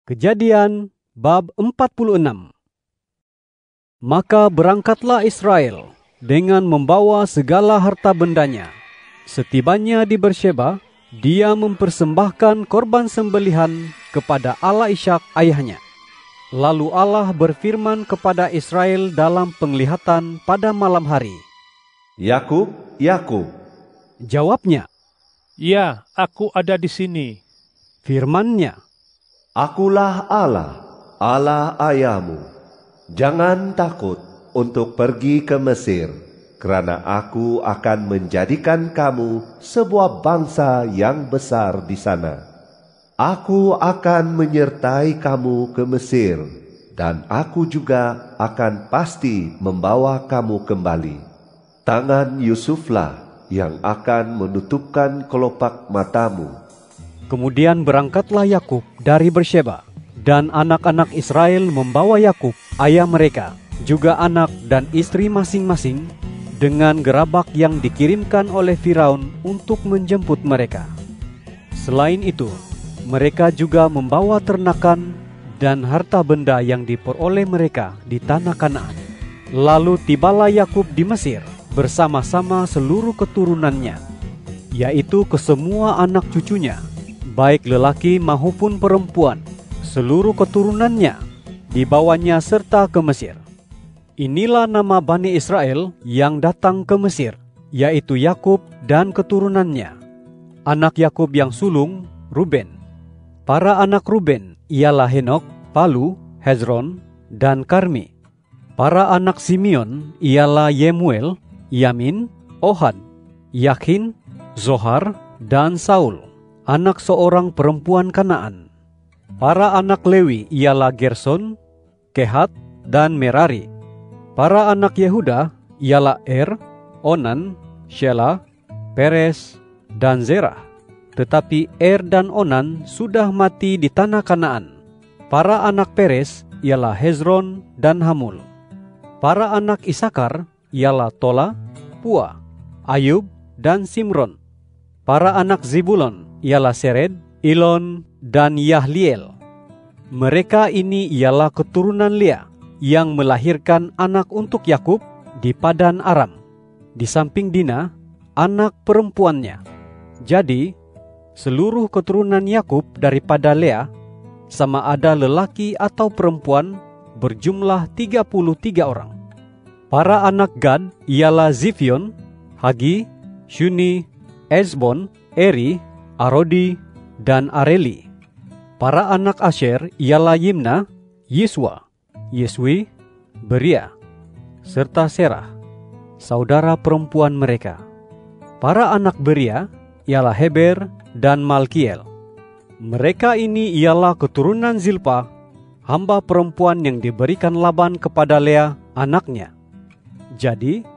Kejadian bab 46. Maka berangkatlah Israel dengan membawa segala harta bendanya. Setibanya di Bersheba, dia mempersembahkan korban sembelihan kepada Allah Ishak ayahnya. Lalu Allah berfirman kepada Israel dalam penglihatan pada malam hari. Yakub, Yakub. Jawabnya, "Ya, aku ada di sini." Firman-Nya, Akulah Allah, Allah ayahmu. Jangan takut untuk pergi ke Mesir, karena aku akan menjadikan kamu sebuah bangsa yang besar di sana. Aku akan menyertai kamu ke Mesir, dan aku juga akan pasti membawa kamu kembali. Tangan Yusuflah yang akan menutupkan kelopak matamu. Kemudian berangkatlah Yakub dari Bersheba, dan anak-anak Israel membawa Yakub, ayah mereka, juga anak dan istri masing-masing, dengan gerabak yang dikirimkan oleh Firaun untuk menjemput mereka. Selain itu, mereka juga membawa ternakan dan harta benda yang diperoleh mereka di tanah Kanaan. Lalu tibalah Yakub di Mesir bersama-sama seluruh keturunannya, yaitu kesemua anak cucunya, baik lelaki maupun perempuan, seluruh keturunannya dibawanya serta ke Mesir. Inilah nama Bani Israel yang datang ke Mesir, yaitu Yakub dan keturunannya. Anak Yakub yang sulung, Ruben. Para anak Ruben ialah Henok, Palu, Hezron, dan Karmi. Para anak Simeon ialah Yemuel, Yamin, Ohad, Yakin, Zohar, dan Saul, anak seorang perempuan Kanaan. Para anak Lewi ialah Gerson, Kehat, dan Merari. Para anak Yehuda ialah Onan, Shelah, Peres, dan Zerah. Tetapi dan Onan sudah mati di tanah Kanaan. Para anak Peres ialah Hezron dan Hamul. Para anak Isakar ialah Tola, Pua, Ayub, dan Simron. Para anak Zebulon ialah Sered, Ilon, dan Yahliel. Mereka ini ialah keturunan Lea yang melahirkan anak untuk Yakub di Padan Aram, di samping Dina, anak perempuannya. Jadi, seluruh keturunan Yakub daripada Lea, sama ada lelaki atau perempuan, berjumlah 33 orang. Para anak Gad ialah Zifion, Hagi, Shuni, Ezbon, Eri, Arodi, dan Areli. Para anak Asher ialah Yimna, Yiswa, Yeswi, Beria, serta Serah, saudara perempuan mereka. Para anak Beria ialah Heber dan Malkiel. Mereka ini ialah keturunan Zilpa, hamba perempuan yang diberikan Laban kepada Lea, anaknya. Jadi,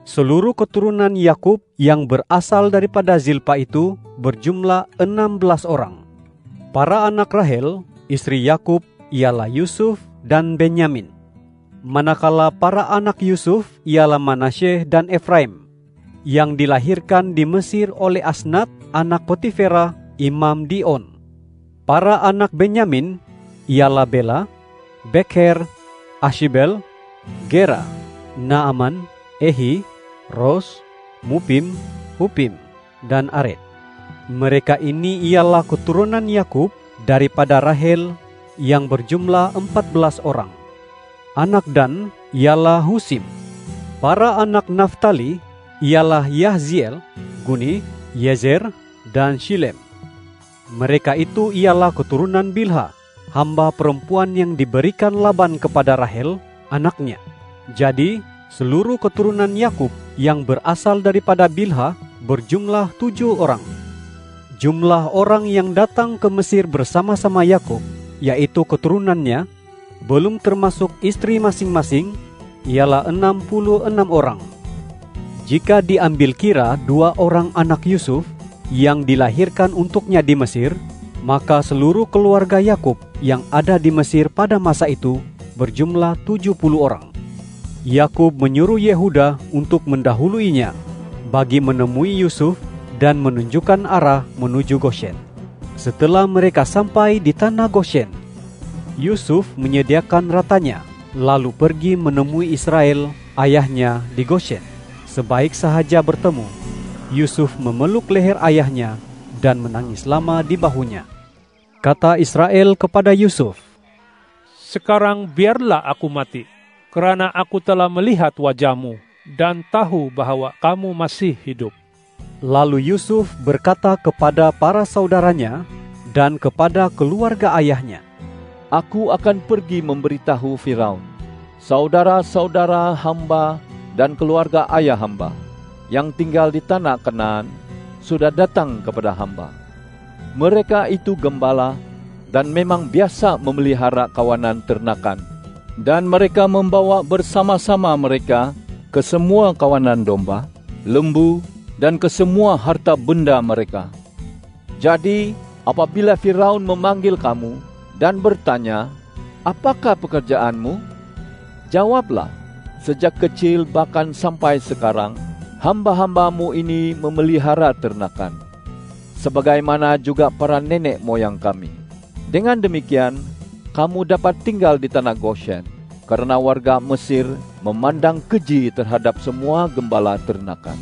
seluruh keturunan Yakub yang berasal daripada Zilpa itu berjumlah 16 orang. Para anak Rahel, istri Yakub, ialah Yusuf dan Benyamin. Manakala para anak Yusuf ialah Manasye dan Efraim, yang dilahirkan di Mesir oleh Asnat, anak Potifera, imam di On. Para anak Benyamin ialah Bela, Bekher, Ashibel, Gera, Naaman, Ehi, Ros, Mupim, Hupim, dan Ared. Mereka ini ialah keturunan Yakub daripada Rahel yang berjumlah 14 orang. Anak Dan ialah Husim. Para anak Naftali ialah Yahziel, Guni, Yezer, dan Shilem. Mereka itu ialah keturunan Bilha, hamba perempuan yang diberikan Laban kepada Rahel, anaknya. Jadi, seluruh keturunan Yakub yang berasal daripada Bilha berjumlah 7 orang. Jumlah orang yang datang ke Mesir bersama-sama Yakub, yaitu keturunannya, belum termasuk istri masing-masing, ialah 66 orang. Jika diambil kira 2 orang anak Yusuf yang dilahirkan untuknya di Mesir, maka seluruh keluarga Yakub yang ada di Mesir pada masa itu berjumlah 70 orang. Yakub menyuruh Yehuda untuk mendahuluinya bagi menemui Yusuf dan menunjukkan arah menuju Goshen. Setelah mereka sampai di tanah Goshen, Yusuf menyediakan ratanya, lalu pergi menemui Israel, ayahnya di Goshen. Sebaik sahaja bertemu, Yusuf memeluk leher ayahnya dan menangis lama di bahunya. Kata Israel kepada Yusuf, "Sekarang biarlah aku mati, karena aku telah melihat wajahmu dan tahu bahwa kamu masih hidup." Lalu Yusuf berkata kepada para saudaranya dan kepada keluarga ayahnya, "Aku akan pergi memberitahu Firaun, saudara-saudara hamba dan keluarga ayah hamba yang tinggal di tanah Kanaan sudah datang kepada hamba. Mereka itu gembala dan memang biasa memelihara kawanan ternakan, dan mereka membawa bersama-sama mereka ke semua kawanan domba, lembu, dan ke semua harta benda mereka. Jadi, apabila Firaun memanggil kamu dan bertanya, 'Apakah pekerjaanmu?' Jawablah, 'Sejak kecil bahkan sampai sekarang, hamba-hambamu ini memelihara ternakan, sebagaimana juga para nenek moyang kami. Dengan demikian, kamu dapat tinggal di tanah Goshen, karena warga Mesir memandang keji terhadap semua gembala ternakan."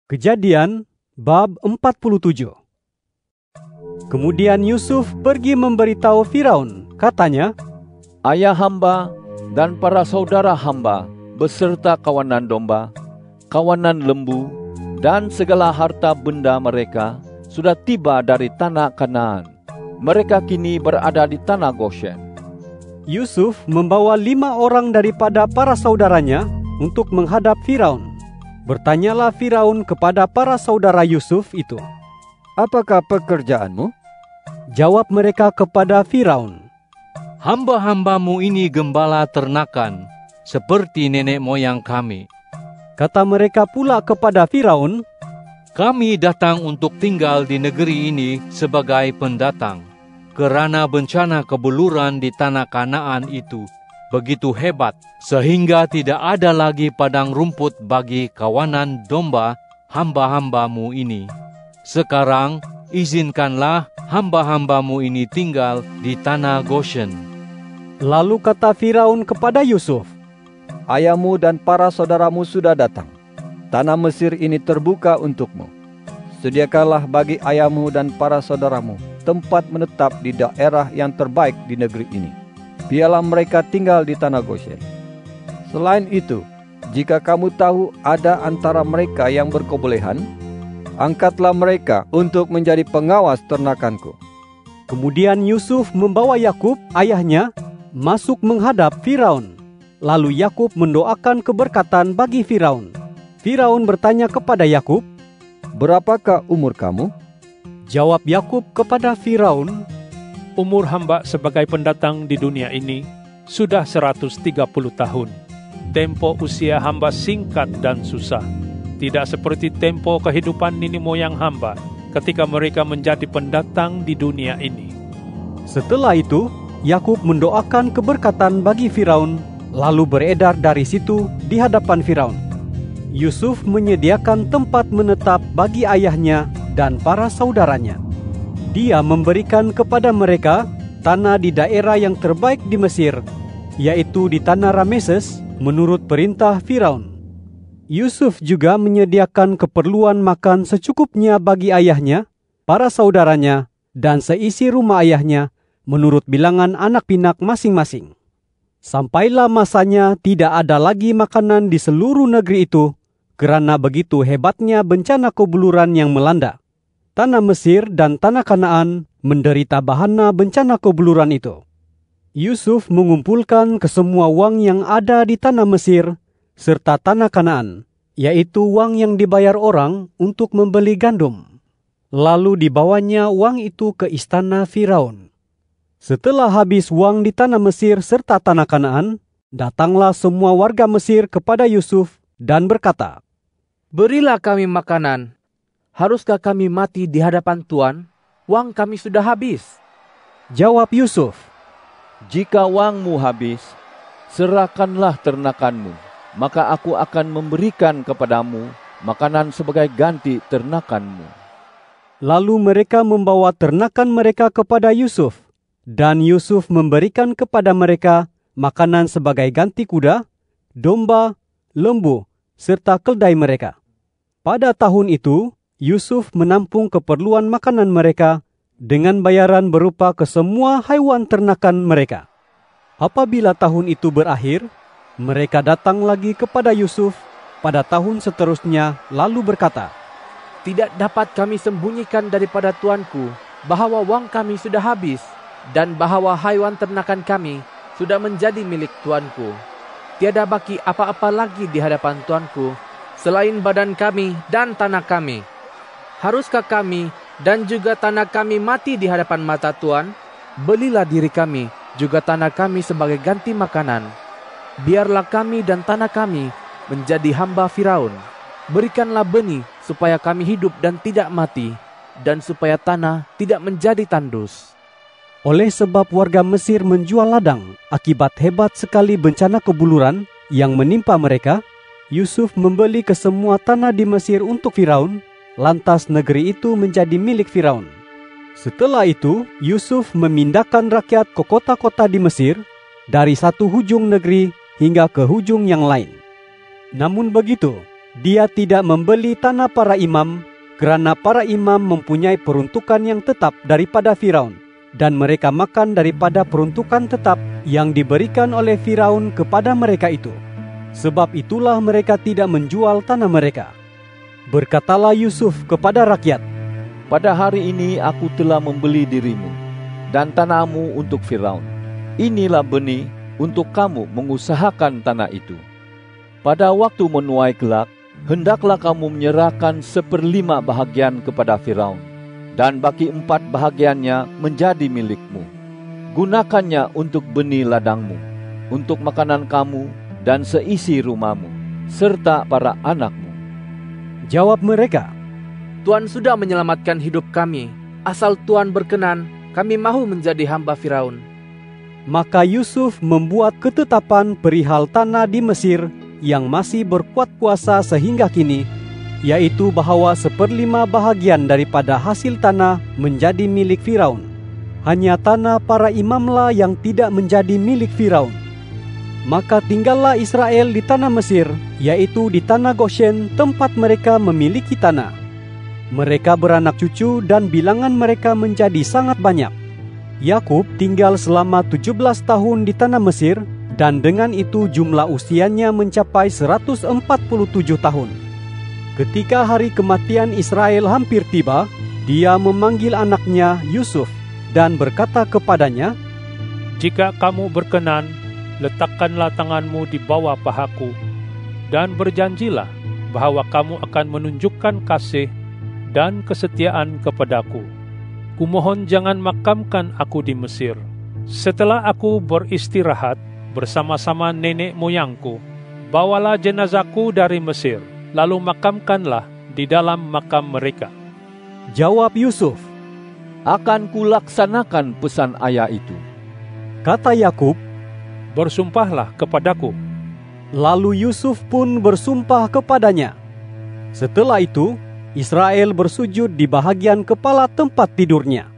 Kejadian bab 47. Kemudian Yusuf pergi memberitahu Firaun, katanya, "Ayah hamba dan para saudara hamba beserta kawanan domba, kawanan lembu, dan segala harta benda mereka sudah tiba dari tanah Kanaan. Mereka kini berada di tanah Goshen." Yusuf membawa 5 orang daripada para saudaranya untuk menghadap Firaun. Bertanyalah Firaun kepada para saudara Yusuf itu, "Apakah pekerjaanmu?" Jawab mereka kepada Firaun, "Hamba-hambamu ini gembala ternakan, seperti nenek moyang kami." Kata mereka pula kepada Firaun, "Kami datang untuk tinggal di negeri ini sebagai pendatang, kerana bencana kebuluran di tanah Kanaan itu begitu hebat, sehingga tidak ada lagi padang rumput bagi kawanan domba hamba-hambamu ini. Sekarang, izinkanlah hamba-hambamu ini tinggal di tanah Goshen." Lalu kata Firaun kepada Yusuf, "Ayahmu dan para saudaramu sudah datang. Tanah Mesir ini terbuka untukmu. Sediakanlah bagi ayahmu dan para saudaramu tempat menetap di daerah yang terbaik di negeri ini. Biarlah mereka tinggal di tanah Goshen. Selain itu, jika kamu tahu ada antara mereka yang berkebolehan, angkatlah mereka untuk menjadi pengawas ternakanku." Kemudian Yusuf membawa Yakub, ayahnya, masuk menghadap Firaun. Lalu Yakub mendoakan keberkatan bagi Firaun. Firaun bertanya kepada Yakub, "Berapakah umur kamu?" Jawab Yakub kepada Firaun, Umur hamba sebagai pendatang di dunia ini sudah 130 tahun. Tempo usia hamba singkat dan susah, tidak seperti tempo kehidupan nenek moyang hamba ketika mereka menjadi pendatang di dunia ini." Setelah itu, Yakub mendoakan keberkatan bagi Firaun, lalu beredar dari situ di hadapan Firaun. Yusuf menyediakan tempat menetap bagi ayahnya dan para saudaranya. Dia memberikan kepada mereka tanah di daerah yang terbaik di Mesir, yaitu di tanah Rameses, menurut perintah Firaun. Yusuf juga menyediakan keperluan makan secukupnya bagi ayahnya, para saudaranya, dan seisi rumah ayahnya, menurut bilangan anak pinak masing-masing. Sampailah masanya tidak ada lagi makanan di seluruh negeri itu, kerana begitu hebatnya bencana kebuluran yang melanda. Tanah Mesir dan tanah Kanaan menderita bahana bencana kebuluran itu. Yusuf mengumpulkan kesemua wang yang ada di tanah Mesir serta tanah Kanaan, yaitu wang yang dibayar orang untuk membeli gandum. Lalu dibawanya wang itu ke istana Firaun. Setelah habis wang di tanah Mesir serta tanah Kanaan, datanglah semua warga Mesir kepada Yusuf dan berkata, "Berilah kami makanan. Haruskah kami mati di hadapan Tuan? Wang kami sudah habis." Jawab Yusuf, "Jika wangmu habis, serahkanlah ternakanmu, maka aku akan memberikan kepadamu makanan sebagai ganti ternakanmu." Lalu mereka membawa ternakan mereka kepada Yusuf, Dan Yusuf memberikan kepada mereka makanan sebagai ganti kuda, domba, lembu, serta keldai mereka. Pada tahun itu, Yusuf menampung keperluan makanan mereka dengan bayaran berupa kesemua haiwan ternakan mereka. Apabila tahun itu berakhir, mereka datang lagi kepada Yusuf pada tahun seterusnya lalu berkata, "Tidak dapat kami sembunyikan daripada tuanku bahwa wang kami sudah habis dan bahwa haiwan ternakan kami sudah menjadi milik tuanku. Tiada baki apa-apa lagi di hadapan tuanku selain badan kami dan tanah kami. Haruskah kami dan juga tanah kami mati di hadapan mata Tuan? Belilah diri kami juga tanah kami sebagai ganti makanan. Biarlah kami dan tanah kami menjadi hamba Firaun. Berikanlah benih supaya kami hidup dan tidak mati, dan supaya tanah tidak menjadi tandus." Oleh sebab warga Mesir menjual ladang akibat hebat sekali bencana kebuluran yang menimpa mereka, Yusuf membeli kesemua tanah di Mesir untuk Firaun, lantas negeri itu menjadi milik Firaun. Setelah itu, Yusuf memindahkan rakyat ke kota-kota di Mesir, dari satu hujung negeri hingga ke hujung yang lain. Namun begitu, dia tidak membeli tanah para imam, kerana para imam mempunyai peruntukan yang tetap daripada Firaun, dan mereka makan daripada peruntukan tetap yang diberikan oleh Firaun kepada mereka itu. Sebab itulah mereka tidak menjual tanah mereka. Berkatalah Yusuf kepada rakyat, "Pada hari ini aku telah membeli dirimu dan tanahmu untuk Firaun. Inilah benih untuk kamu mengusahakan tanah itu. Pada waktu menuai kelak, hendaklah kamu menyerahkan 1/5 bahagian kepada Firaun, dan baki 4 bahagiannya menjadi milikmu. Gunakannya untuk benih ladangmu, untuk makanan kamu dan seisi rumahmu, serta para anakmu." Jawab mereka, "Tuan sudah menyelamatkan hidup kami. Asal Tuan berkenan, kami mahu menjadi hamba Firaun." Maka Yusuf membuat ketetapan perihal tanah di Mesir yang masih berkuat kuasa sehingga kini, yaitu bahwa 1/5 bahagian daripada hasil tanah menjadi milik Firaun. Hanya tanah para imamlah yang tidak menjadi milik Firaun. Maka tinggallah Israel di tanah Mesir, yaitu di tanah Goshen, tempat mereka memiliki tanah. Mereka beranak cucu dan bilangan mereka menjadi sangat banyak. Yakub tinggal selama 17 tahun di tanah Mesir, dan dengan itu jumlah usianya mencapai 147 tahun. Ketika hari kematian Israel hampir tiba, dia memanggil anaknya Yusuf dan berkata kepadanya, "Jika kamu berkenan, letakkanlah tanganmu di bawah pahaku, dan berjanjilah bahwa kamu akan menunjukkan kasih dan kesetiaan kepadaku. Kumohon jangan makamkan aku di Mesir. Setelah aku beristirahat bersama-sama nenek moyangku, bawalah jenazahku dari Mesir, lalu makamkanlah di dalam makam mereka." Jawab Yusuf, "Akan kulaksanakan pesan ayah itu." Kata Yakub, "Bersumpahlah kepadaku." Lalu Yusuf pun bersumpah kepadanya. Setelah itu, Israel bersujud di bahagian kepala tempat tidurnya.